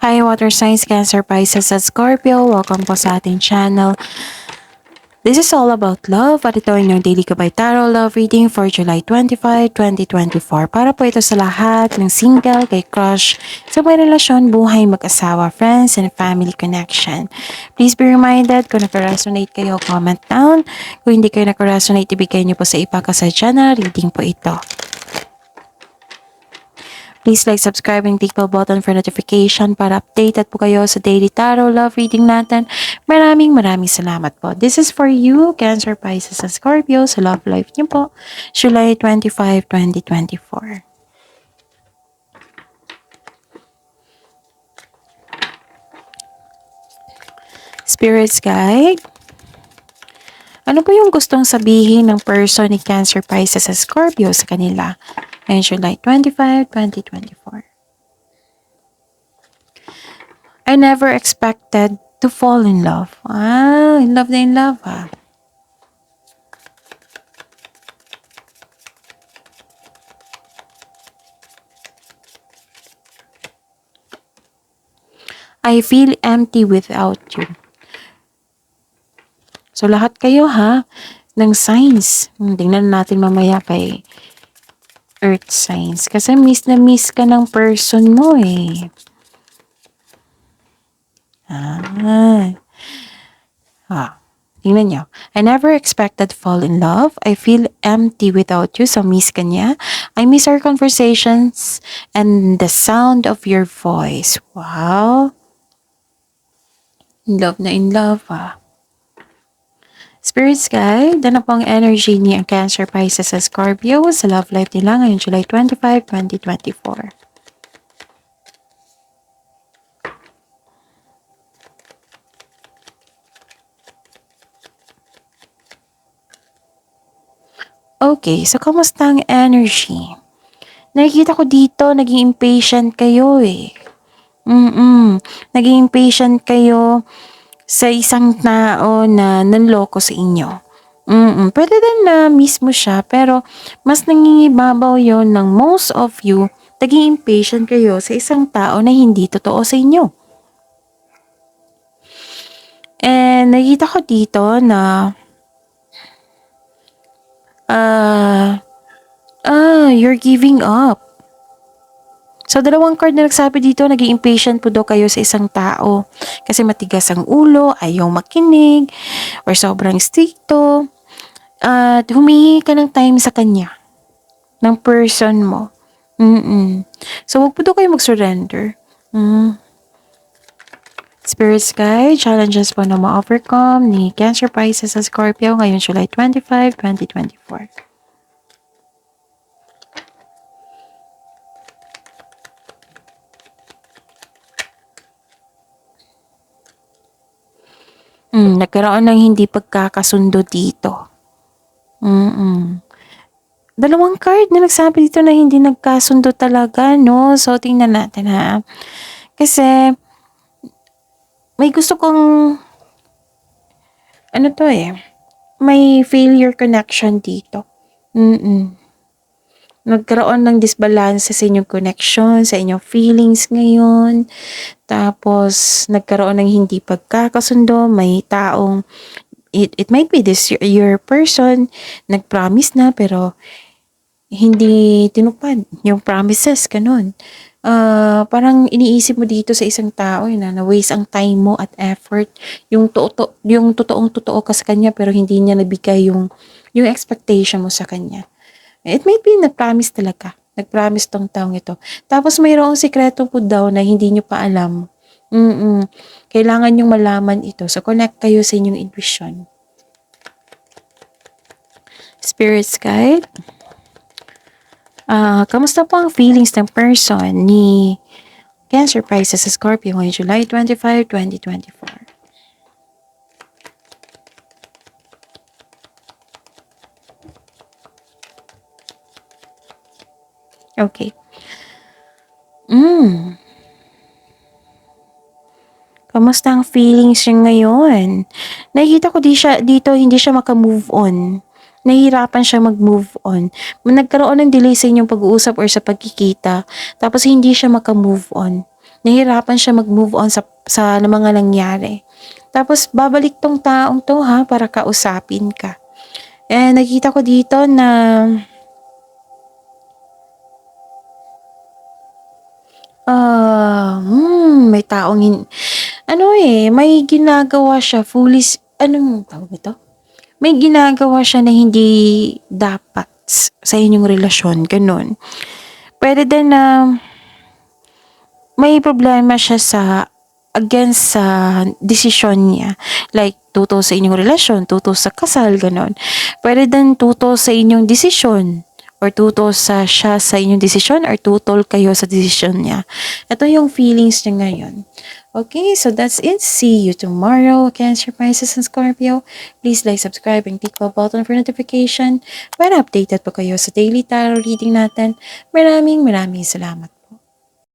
Hi, Water Signs, Cancer, Pisces, at Scorpio. Welcome po sa ating channel. This is all about love at ito yung Daily Gabay Tarot Love Reading for July 25, 2024. Para po ito sa lahat ng single, kay crush, sa may relasyon, buhay, mag-asawa, friends, and family connection. Please be reminded, kung naka-resonate kayo, comment down. Kung hindi kayo naka-resonate, ibigay niyo po sa ipakasadya na reading po ito. Please like, subscribe, and click bell button for notification para updated po kayo sa daily tarot love reading natin. Maraming salamat po. This is for you, Cancer, Pisces, and Scorpio sa love life niyo po, July 25, 2024. Spirits Guide. Ano po yung gustong sabihin ng person ni Cancer, Pisces, and Scorpio sa kanila ngayong July 25, 2024? I never expected to fall in love. Ah, in love na in love ah. I feel empty without you. So lahat kayo ha, ng signs. Tingnan natin mamaya kay Earth signs. Kasi miss na miss ka ng person mo eh. Tingnan nyo. I never expected to fall in love. I feel empty without you. So miss ka niya. I miss our conversations and the sound of your voice. Wow. In love na in love ah. Spirits Guide, ano pong energy ni ang Cancer, Pisces, at Scorpio sa love life nila ngayong July 25, 2024. Okay, so kamusta ang energy? Nakikita ko dito, naging impatient kayo eh. Naging impatient kayo sa isang tao na nanloko sa inyo. Pwede din na mismo siya, pero mas nangingibabaw yon ng most of you, naging impatient kayo sa isang tao na hindi totoo sa inyo. And nakita ko dito na you're giving up. So, dalawang card na nagsabi dito, naging impatient po daw kayo sa isang tao. Kasi matigas ang ulo, ayaw makinig, or sobrang stricto. At humingi ka ng time sa kanya, ng person mo. So, wag po daw kayo mag-surrender. Spirits Guide, challenges po na ma-overcome ni Cancer, Pisces, at Scorpio ngayon July 25, 2024. Nagkaroon ng hindi pagkakasundo dito. Dalawang card na nagsabi dito na hindi nagkasundo talaga, no? So, tingnan natin, ha? Kasi, may gusto kong, may failure connection dito. Nagkaroon ng disbalance sa inyong connection, sa inyong feelings ngayon. Tapos, nagkaroon ng hindi pagkakasundo. May taong, it might be this your person, nag-promise na pero hindi tinupad yung promises, ganun. Parang iniisip mo dito sa isang tao na waste ang time mo at effort. Yung totoong totoo ka sa kanya pero hindi niya nabigay yung expectation mo sa kanya. It might be nag-promise talaga. Nag-promise tong taong ito. Tapos mayroong sikreto po daw na hindi nyo pa alam. Kailangan nyong malaman ito. So, connect kayo sa inyong intuition. Spirits Guide. Kamusta po ang feelings ng person ni Cancer, Pisces, Scorpio ngayong July 25, 2024? Okay. Kamusta ang feelings niya ngayon? Nakikita ko dito hindi siya maka-move on. Nahihirapan siya mag-move on. Nagkaroon ng delay sa inyong pag-uusap or sa pagkikita, tapos hindi siya maka-move on. nahirapan siya mag-move on sa mga nangyari. Tapos babalik tong taong to ha para kausapin ka. Nakita ko dito na may taong may ginagawa siya foolish, anong tawag ito? May ginagawa siya na hindi dapat sa inyong relasyon, ganun. Pwede din na may problema siya against sa desisyon niya. Like, tutol sa inyong relasyon, tutol sa kasal, ganon. Pwede din tutol sa inyong desisyon or tutol siya sa inyong desisyon or tutol kayo sa desisyon niya. Ito yung feelings niya ngayon. Okay, so that's it. See you tomorrow, Cancer, Pisces, and Scorpio. Please like, subscribe, and click the button for notification para updated po kayo sa daily tarot reading natin. Maraming salamat.